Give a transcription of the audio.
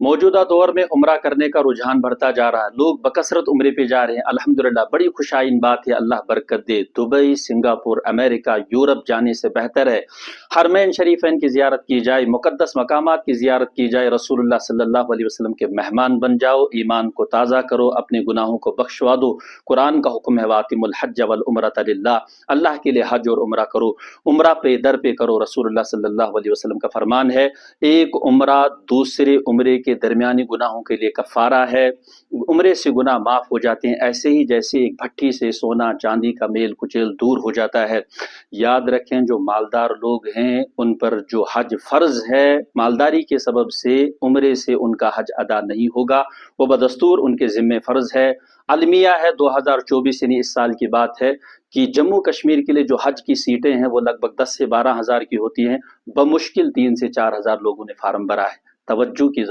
मौजूदा दौर में उम्रा करने का रुझान बढ़ता जा रहा है। लोग बकसरत उम्रे पे जा रहे हैं। अल्हम्दुलिल्लाह, बड़ी खुशाइन बात है। अल्लाह बरकत दे। दुबई, सिंगापुर, अमेरिका, यूरोप जाने से बेहतर है हरमैन शरीफैन की ज़ियारत की जाए, मुक़द्दस मकामात की ज़ियारत की जाए। रसूलुल्लाह सल्लल्लाहु अलैहि वसल्लम के मेहमान बन जाओ, ईमान को ताज़ा करो, अपने गुनाहों को बख्शवा दो। कुरान का हुक्म है वातिमुल हज्ज वल उम्रता लिल्लाह, अल्लाह के लिए हज और उम्रा करो। उम्रा पे दर पे करो। रसूलुल्लाह सल्लल्लाहु अलैहि वसल्लम का फरमान है, एक उम्रा दूसरे उम्रे के दरमियानी गुनाहों के लिए कफ़ारा है। उम्रे से गुनाह माफ़ हो जाते हैं, ऐसे ही जैसे एक भट्टी से सोना चांदी का मेल कुचेल दूर हो जाता है। याद रखें, जो मालदार लोग हैं उन पर जो हज फ़र्ज़ है, मालदारी के सबब से उम्रे से उनका हज अदा नहीं होगा, वो बदस्तूर उनके ज़िम्मे फ़र्ज़ है। अलमिया है 2024 यानी इस साल की बात है कि जम्मू कश्मीर के लिए जो हज की सीटें हैं वो लगभग 10 से 12 हज़ार की होती हैं। बमुश्किल 3 से 4 हज़ार लोगों ने फार्म भरा है। तवज्जो की ज़रूरत